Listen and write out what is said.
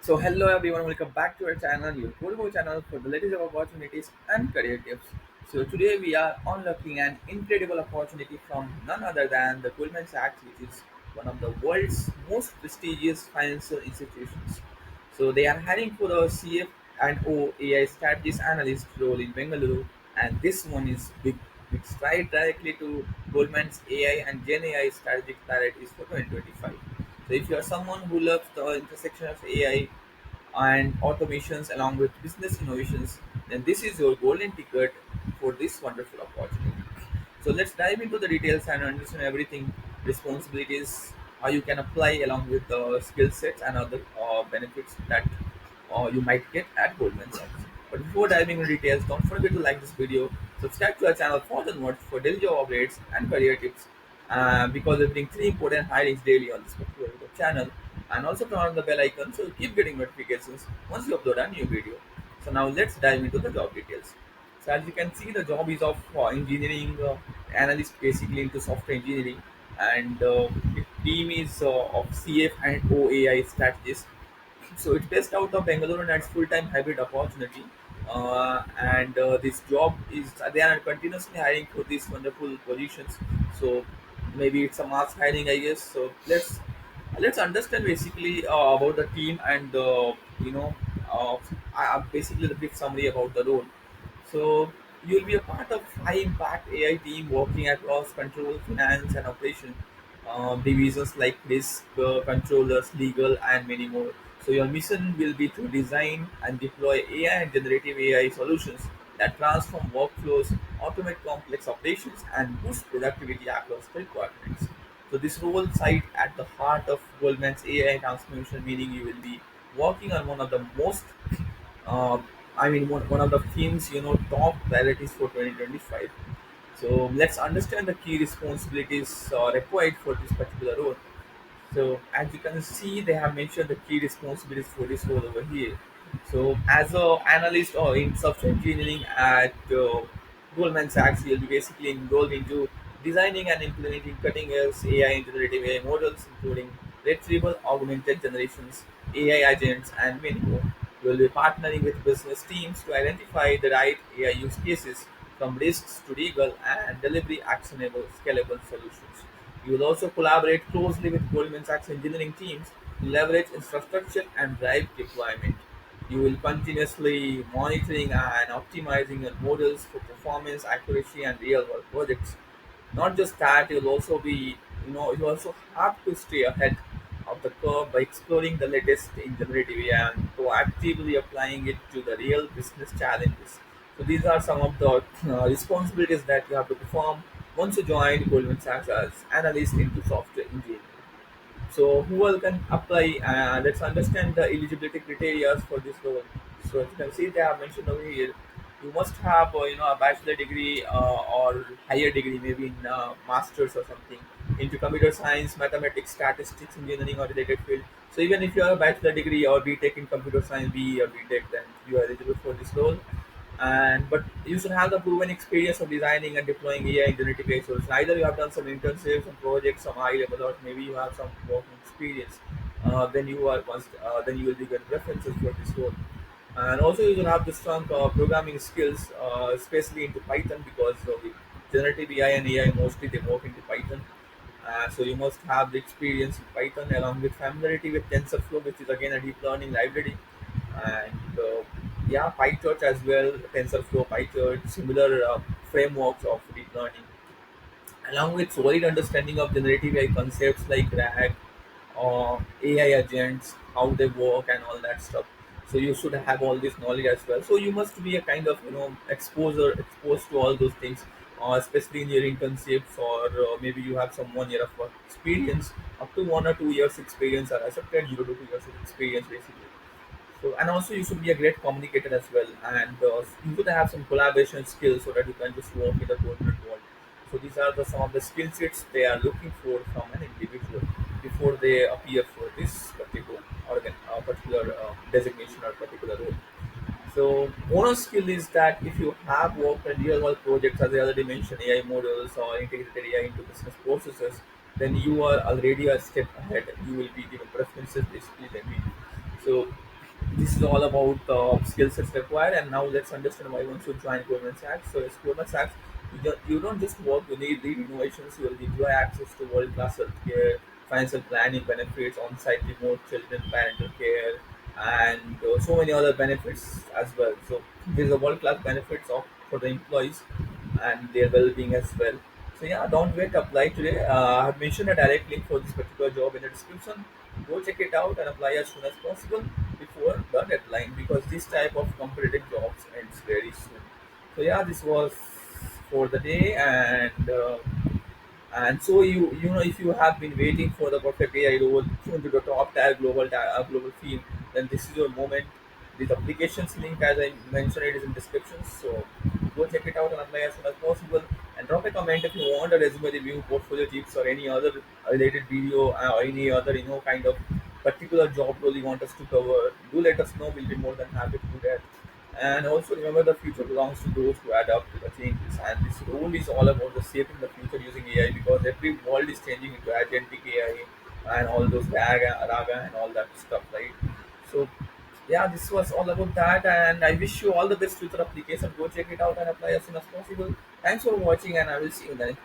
So hello everyone, welcome back to our channel, your Goldman channel for the latest opportunities and career tips. So today we are unlocking an incredible opportunity from none other than the Goldman Sachs, which is one of the world's most prestigious financial institutions. So they are hiring for a CF&O AI strategist analyst role in Bengaluru, and this one is big. It's tied directly to Goldman's AI and GenAI strategic priorities for 2025. So if you are someone who loves the intersection of AI and automations along with business innovations, then this is your golden ticket for this wonderful opportunity. So let's dive into the details and understand everything, responsibilities, how you can apply along with the skill sets and other benefits that you might get at Goldman Sachs. But before diving into details, don't forget to like this video, subscribe to our channel for the notes for daily job updates and career tips because we bring three important hirings daily on this particular YouTube channel, and also turn on the bell icon so you keep getting notifications once you upload a new video. So now let's dive into the job details. So as you can see, the job is of engineering analyst, basically into software engineering, and the team is of CF and OAI strategists. So it's based out of Bengaluru and it's full-time hybrid opportunity. And this job is they are continuously hiring for these wonderful positions. So maybe it's a mass hiring, I guess. So let's understand basically about the team and basically the brief summary about the role. So you'll be a part of high impact AI team working across control, finance, and operation divisions like risk, controllers, legal, and many more. So your mission will be to design and deploy AI and generative AI solutions that transform workflows, automate complex operations, and boost productivity across the requirements. So this role site at the heart of Goldman's AI transformation, meaning you will be working on one of the most uh, one of the themes, top priorities for 2025. So let's understand the key responsibilities required for this particular role. So as you can see, they have mentioned the key responsibilities for this role over here. So as an analyst or in software engineering at Goldman Sachs, you'll be basically involved into designing and implementing cutting-edge AI and generative AI models, including retrieval, augmented generations, AI agents, and many more. You will be partnering with business teams to identify the right AI use cases, from risks to legal and delivery actionable, scalable solutions. You will also collaborate closely with Goldman Sachs engineering teams to leverage infrastructure and drive deployment. You will continuously monitoring and optimizing your models for performance, accuracy, and real-world projects. Not just that, you'll also be, you also have to stay ahead of the curve by exploring the latest in generative AI and proactively applying it to the real business challenges. So these are some of the responsibilities that you have to perform once you join Goldman Sachs as analyst into software engineering. So who all can apply? Let's understand the eligibility criteria for this role. So as you can see, they have mentioned over here. You must have a bachelor degree or higher degree, maybe in masters or something, into computer science, mathematics, statistics, engineering, or related field. So even if you have a bachelor degree or BTech in computer science, BE or BTech, then you are eligible for this role. And but you should have the proven experience of designing and deploying AI in generative AI solutions. Either you have done some internships, some projects, some high level, or maybe you have some working experience. Then you will be good references for this role. And also you will have the strong programming skills, especially into Python, because with generative AI and AI mostly they work into Python. So you must have the experience in Python along with familiarity with TensorFlow, which is again a deep learning library, and yeah, PyTorch as well, TensorFlow, PyTorch, similar frameworks of deep learning, along with solid understanding of generative AI concepts like RAG or AI agents, how they work and all that stuff. So you should have all this knowledge as well. So you must be a kind of exposed to all those things, especially in your internships, or maybe you have some 1 year of work experience, up to 1 or 2 years experience are accepted, 0 to 2 years of experience basically. So, and also you should be a great communicator as well, and you should have some collaboration skills so that you can just work in the corporate world. So these are some of the skill sets they are looking for from an individual before they appear for this particular designation or particular role. So bonus skill is that if you have worked on real world projects, as I already mentioned, AI models or integrated AI into business processes, then you are already a step ahead. You will be given preferences basically than me. So This is all about skill sets required. And now let's understand why one should join Goldman Sachs. So, it's Goldman Sachs. You don't just work, you need the innovations, you will enjoy access to world class healthcare, financial planning benefits, on site remote children parental care, and so many other benefits as well. So, there's a world class benefits of for the employees and their well being as well. So, yeah, don't wait, apply today. I have mentioned a direct link for this particular job in the description. Go check it out and apply as soon as possible before the deadline, because this type of competitive jobs ends very soon. So yeah, this was for the day. And so you know, if you have been waiting for the perfect AI role to the top tier global field, then this is your moment. This applications link, as I mentioned, it is in description. So go check it out and apply as soon as possible. And drop a comment if you want a resume review, portfolio tips, or any other related video, or any other kind of particular job role you want us to cover. Do let us know. We'll be more than happy to do that. And also remember, the future belongs to those who adapt to the changes. And this role is all about the shaping the future using AI, because every world is changing into agentic AI and all those raga and all that stuff, right? So yeah, this was all about that, and I wish you all the best with your application. Go check it out and apply as soon as possible. Thanks for watching, and I will see you then.